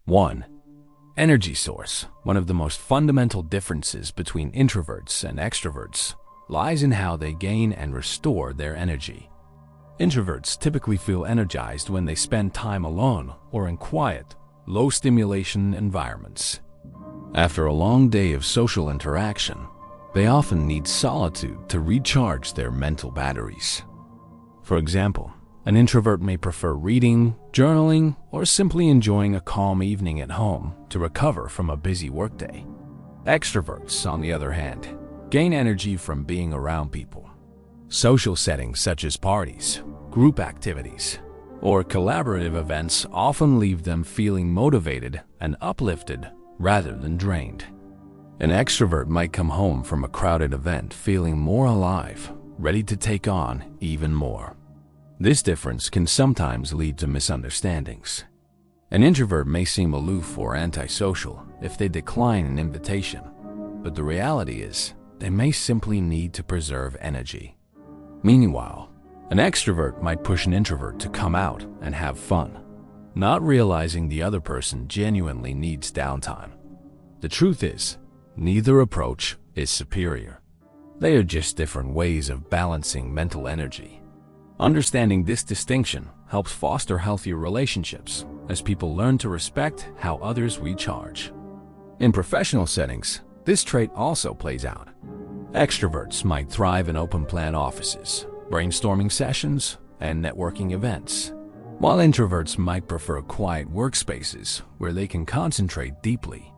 1. Energy source. One of the most fundamental differences between introverts and extroverts lies in how they gain and restore their energy. Introverts typically feel energized when they spend time alone or in quiet, low-stimulation environments. After a long day of social interaction, they often need solitude to recharge their mental batteries. For example, an introvert may prefer reading, journaling, or simply enjoying a calm evening at home to recover from a busy workday. Extroverts, on the other hand, gain energy from being around people. Social settings such as parties, group activities, or collaborative events often leave them feeling motivated and uplifted rather than drained. An extrovert might come home from a crowded event feeling more alive, ready to take on even more. This difference can sometimes lead to misunderstandings. An introvert may seem aloof or antisocial if they decline an invitation, but the reality is they may simply need to preserve energy. Meanwhile, an extrovert might push an introvert to come out and have fun, not realizing the other person genuinely needs downtime. The truth is, neither approach is superior. They are just different ways of balancing mental energy. Understanding this distinction helps foster healthier relationships as people learn to respect how others recharge. In professional settings, this trait also plays out. Extroverts might thrive in open-plan offices, brainstorming sessions, and networking events, while introverts might prefer quiet workspaces where they can concentrate deeply.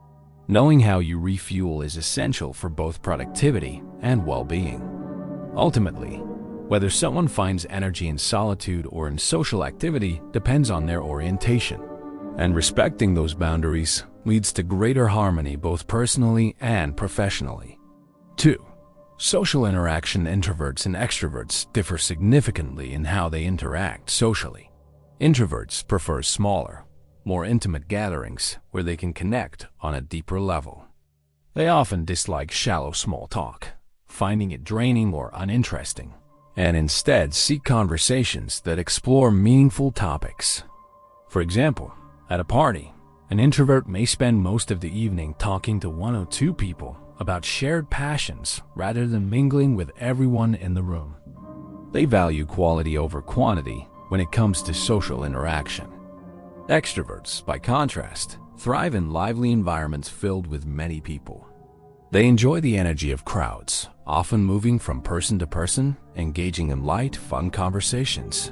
Knowing how you refuel is essential for both productivity and well-being. Ultimately, whether someone finds energy in solitude or in social activity depends on their orientation, and respecting those boundaries leads to greater harmony both personally and professionally. 2. Social interaction. Introverts and extroverts differ significantly in how they interact socially. Introverts prefer smaller, more intimate gatherings where they can connect on a deeper level. They often dislike shallow small talk, finding it draining or uninteresting, and instead seek conversations that explore meaningful topics. For example, at a party, an introvert may spend most of the evening talking to one or two people about shared passions rather than mingling with everyone in the room. They value quality over quantity when it comes to social interaction. Extroverts, by contrast, thrive in lively environments filled with many people. They enjoy the energy of crowds, often moving from person to person, engaging in light, fun conversations.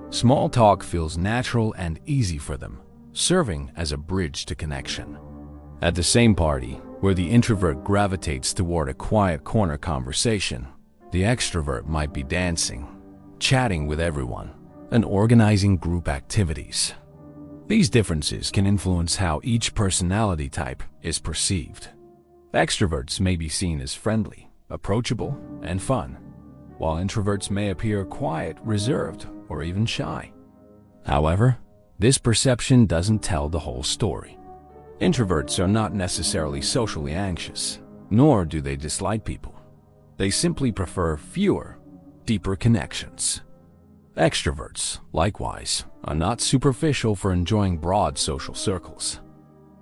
Small talk feels natural and easy for them, serving as a bridge to connection. At the same party, where the introvert gravitates toward a quiet corner conversation, the extrovert might be dancing, chatting with everyone, and organizing group activities. These differences can influence how each personality type is perceived. Extroverts may be seen as friendly, approachable, and fun, while introverts may appear quiet, reserved, or even shy. However, this perception doesn't tell the whole story. Introverts are not necessarily socially anxious, nor do they dislike people. They simply prefer fewer, deeper connections. Extroverts, likewise, are not superficial for enjoying broad social circles.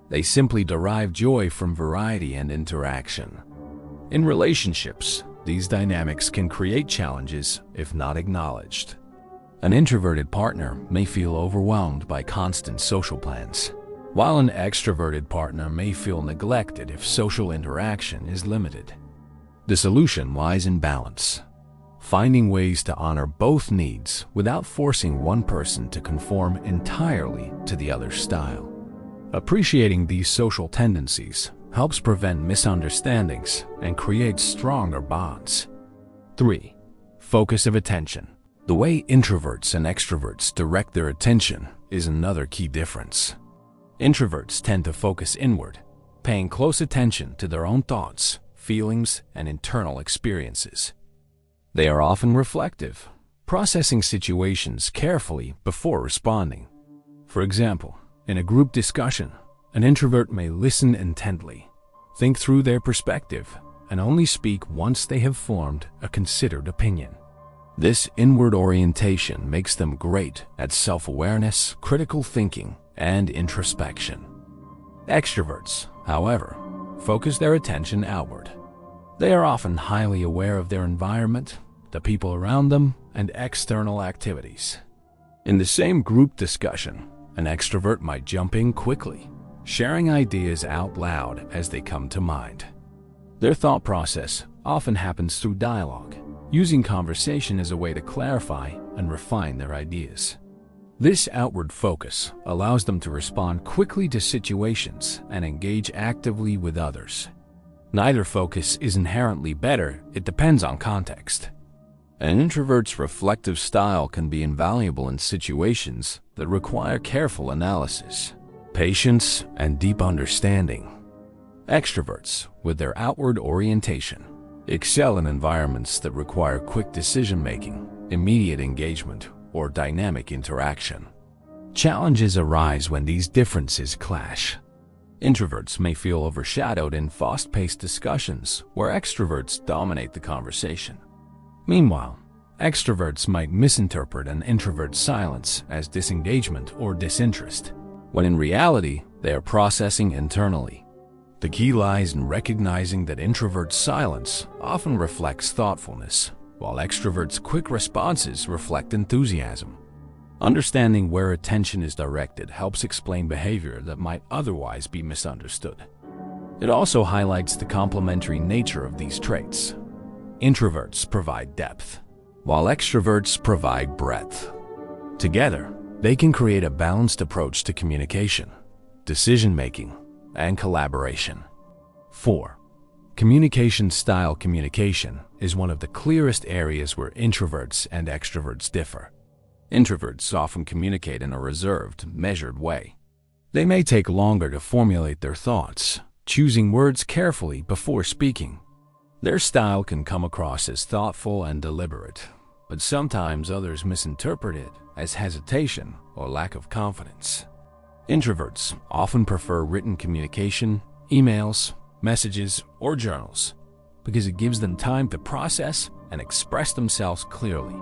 They simply derive joy from variety and interaction. In relationships, these dynamics can create challenges if not acknowledged. An introverted partner may feel overwhelmed by constant social plans, while an extroverted partner may feel neglected if social interaction is limited. The solution lies in balance, finding ways to honor both needs without forcing one person to conform entirely to the other's style. Appreciating these social tendencies helps prevent misunderstandings and create stronger bonds. 3. Focus of attention. The way introverts and extroverts direct their attention is another key difference. Introverts tend to focus inward, paying close attention to their own thoughts, feelings, and internal experiences. They are often reflective, processing situations carefully before responding. For example, in a group discussion, an introvert may listen intently, think through their perspective, and only speak once they have formed a considered opinion. This inward orientation makes them great at self-awareness, critical thinking, and introspection. Extroverts, however, focus their attention outward. They are often highly aware of their environment, the people around them, and external activities. In the same group discussion, an extrovert might jump in quickly, sharing ideas out loud as they come to mind. Their thought process often happens through dialogue, using conversation as a way to clarify and refine their ideas. This outward focus allows them to respond quickly to situations and engage actively with others. Neither focus is inherently better, it depends on context. An introvert's reflective style can be invaluable in situations that require careful analysis, patience, and deep understanding. Extroverts, with their outward orientation, excel in environments that require quick decision-making, immediate engagement, or dynamic interaction. Challenges arise when these differences clash. Introverts may feel overshadowed in fast-paced discussions where extroverts dominate the conversation. Meanwhile, extroverts might misinterpret an introvert's silence as disengagement or disinterest, when in reality, they are processing internally. The key lies in recognizing that introverts' silence often reflects thoughtfulness, while extroverts' quick responses reflect enthusiasm. Understanding where attention is directed helps explain behavior that might otherwise be misunderstood. It also highlights the complementary nature of these traits. Introverts provide depth, while extroverts provide breadth. Together, they can create a balanced approach to communication, decision-making, and collaboration. 4. Communication style. Communication is one of the clearest areas where introverts and extroverts differ. Introverts often communicate in a reserved, measured way. They may take longer to formulate their thoughts, choosing words carefully before speaking. Their style can come across as thoughtful and deliberate, but sometimes others misinterpret it as hesitation or lack of confidence. Introverts often prefer written communication, emails, messages, or journals, because it gives them time to process and express themselves clearly.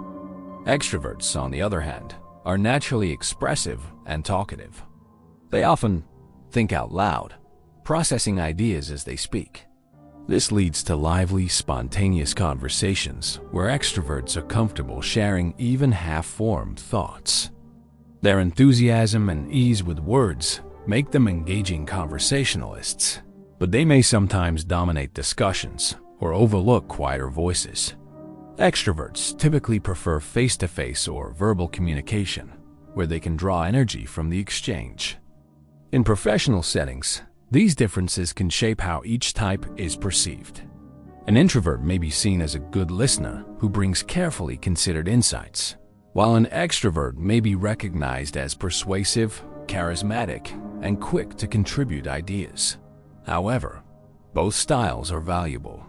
Extroverts, on the other hand, are naturally expressive and talkative. They often think out loud, processing ideas as they speak. This leads to lively, spontaneous conversations where extroverts are comfortable sharing even half-formed thoughts. Their enthusiasm and ease with words make them engaging conversationalists, but they may sometimes dominate discussions or overlook quieter voices. Extroverts typically prefer face-to-face or verbal communication, where they can draw energy from the exchange. In professional settings, these differences can shape how each type is perceived. An introvert may be seen as a good listener who brings carefully considered insights, while an extrovert may be recognized as persuasive, charismatic, and quick to contribute ideas. However, both styles are valuable.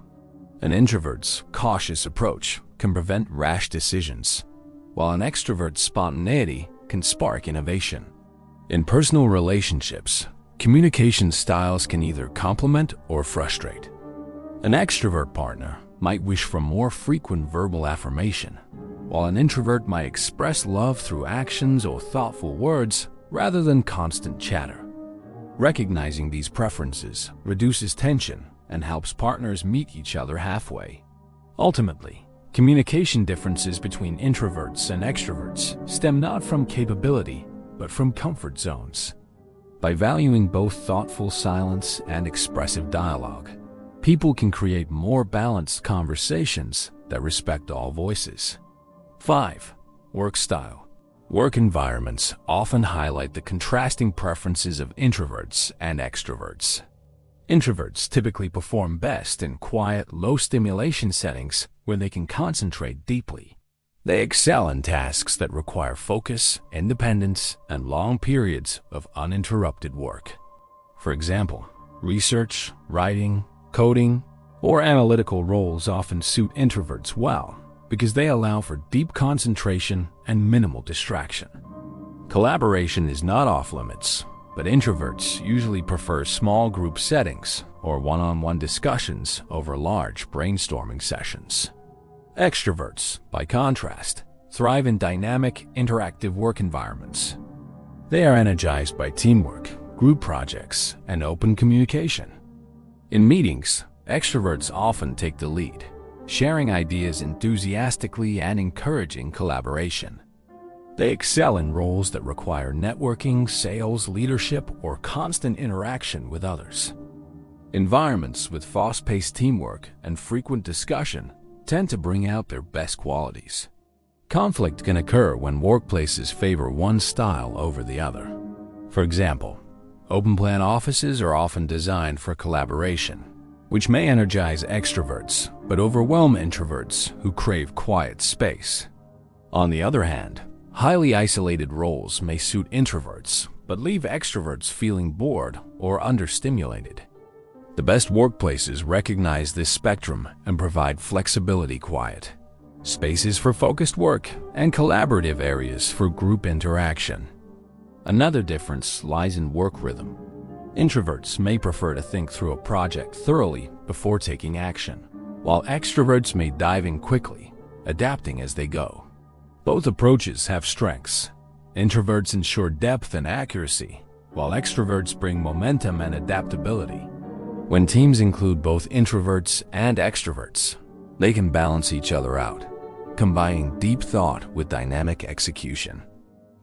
An introvert's cautious approach can prevent rash decisions, while an extrovert's spontaneity can spark innovation. In personal relationships, communication styles can either complement or frustrate. An extrovert partner might wish for more frequent verbal affirmation, while an introvert might express love through actions or thoughtful words rather than constant chatter. Recognizing these preferences reduces tension and helps partners meet each other halfway. Ultimately, communication differences between introverts and extroverts stem not from capability, but from comfort zones. By valuing both thoughtful silence and expressive dialogue, people can create more balanced conversations that respect all voices. 5. Work style. Work environments often highlight the contrasting preferences of introverts and extroverts. Introverts typically perform best in quiet, low-stimulation settings where they can concentrate deeply. They excel in tasks that require focus, independence, and long periods of uninterrupted work. For example, research, writing, coding, or analytical roles often suit introverts well because they allow for deep concentration and minimal distraction. Collaboration is not off-limits, but introverts usually prefer small group settings or one-on-one discussions over large brainstorming sessions. Extroverts, by contrast, thrive in dynamic, interactive work environments. They are energized by teamwork, group projects, and open communication. In meetings, extroverts often take the lead, sharing ideas enthusiastically and encouraging collaboration. They excel in roles that require networking, sales, leadership, or constant interaction with others. Environments with fast-paced teamwork and frequent discussion tend to bring out their best qualities. Conflict can occur when workplaces favor one style over the other. For example, open-plan offices are often designed for collaboration, which may energize extroverts but overwhelm introverts who crave quiet space. On the other hand, highly isolated roles may suit introverts but leave extroverts feeling bored or understimulated. The best workplaces recognize this spectrum and provide flexibility, quiet spaces for focused work, and collaborative areas for group interaction. Another difference lies in work rhythm. Introverts may prefer to think through a project thoroughly before taking action, while extroverts may dive in quickly, adapting as they go. Both approaches have strengths. Introverts ensure depth and accuracy, while extroverts bring momentum and adaptability. When teams include both introverts and extroverts, they can balance each other out, combining deep thought with dynamic execution.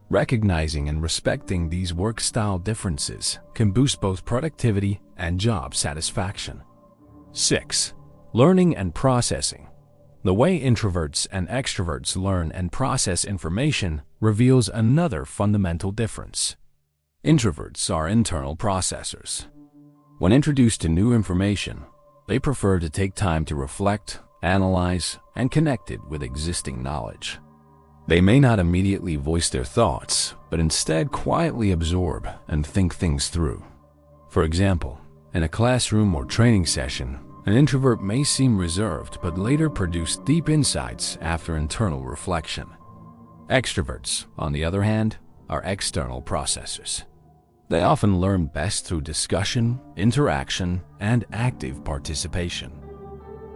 Recognizing and respecting these work style differences can boost both productivity and job satisfaction. 6. Learning and processing. The way introverts and extroverts learn and process information reveals another fundamental difference. Introverts are internal processors. When introduced to new information, they prefer to take time to reflect, analyze, and connect it with existing knowledge. They may not immediately voice their thoughts, but instead quietly absorb and think things through. For example, in a classroom or training session, an introvert may seem reserved but later produce deep insights after internal reflection. Extroverts, on the other hand, are external processors. They often learn best through discussion, interaction, and active participation.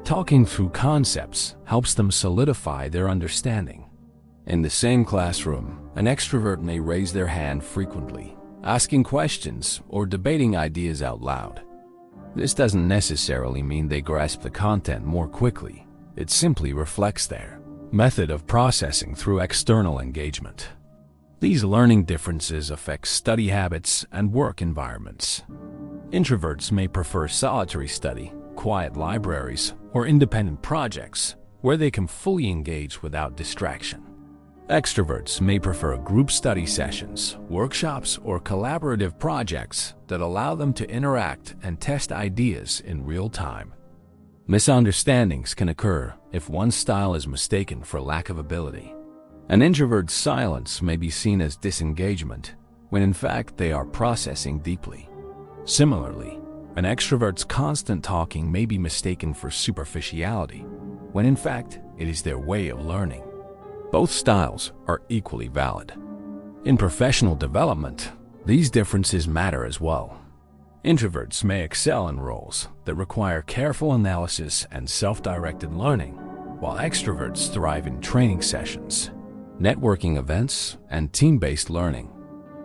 Talking through concepts helps them solidify their understanding. In the same classroom, an extrovert may raise their hand frequently, asking questions or debating ideas out loud. This doesn't necessarily mean they grasp the content more quickly. It simply reflects their method of processing through external engagement. These learning differences affect study habits and work environments. Introverts may prefer solitary study, quiet libraries, or independent projects where they can fully engage without distraction. Extroverts may prefer group study sessions, workshops, or collaborative projects that allow them to interact and test ideas in real time. Misunderstandings can occur if one style is mistaken for lack of ability. An introvert's silence may be seen as disengagement, when in fact they are processing deeply. Similarly, an extrovert's constant talking may be mistaken for superficiality, when in fact it is their way of learning. Both styles are equally valid. In professional development, these differences matter as well. Introverts may excel in roles that require careful analysis and self-directed learning, while extroverts thrive in training sessions, networking events, and team-based learning.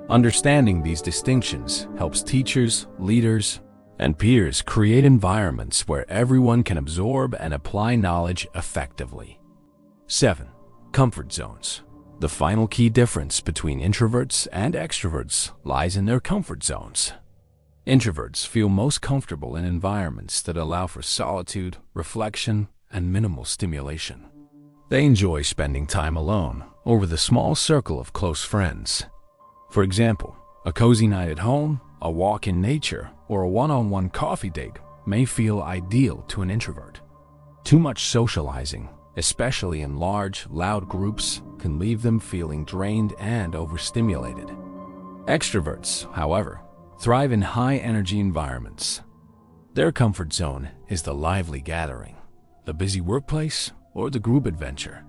Understanding these distinctions helps teachers, leaders, and peers create environments where everyone can absorb and apply knowledge effectively. 7. Comfort zones. The final key difference between introverts and extroverts lies in their comfort zones. Introverts feel most comfortable in environments that allow for solitude, reflection, and minimal stimulation. They enjoy spending time alone or with a small circle of close friends. For example, a cozy night at home, a walk in nature, or a one-on-one coffee date may feel ideal to an introvert. Too much socializing, especially in large, loud groups, can leave them feeling drained and overstimulated. Extroverts, however, thrive in high-energy environments. Their comfort zone is the lively gathering, the busy workplace, or the group adventure.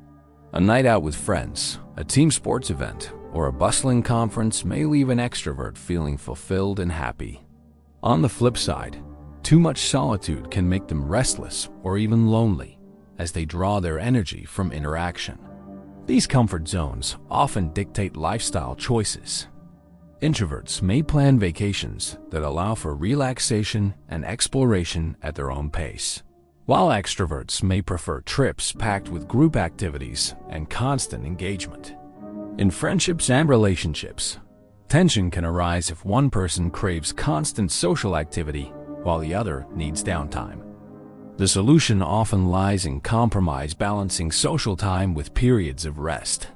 A night out with friends, a team sports event, or a bustling conference may leave an extrovert feeling fulfilled and happy. On the flip side, too much solitude can make them restless or even lonely, as they draw their energy from interaction. These comfort zones often dictate lifestyle choices. Introverts may plan vacations that allow for relaxation and exploration at their own pace, while extroverts may prefer trips packed with group activities and constant engagement. In friendships and relationships, tension can arise if one person craves constant social activity while the other needs downtime. The solution often lies in compromise, balancing social time with periods of rest.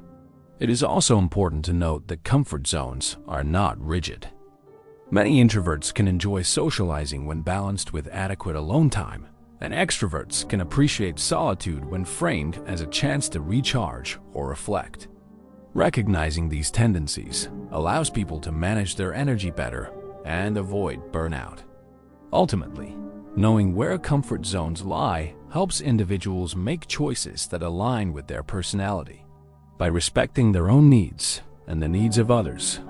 It is also important to note that comfort zones are not rigid. Many introverts can enjoy socializing when balanced with adequate alone time, and extroverts can appreciate solitude when framed as a chance to recharge or reflect. Recognizing these tendencies allows people to manage their energy better and avoid burnout. Ultimately, knowing where comfort zones lie helps individuals make choices that align with their personality. By respecting their own needs and the needs of others,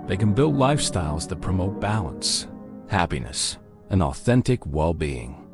they can build lifestyles that promote balance, happiness, and authentic well-being.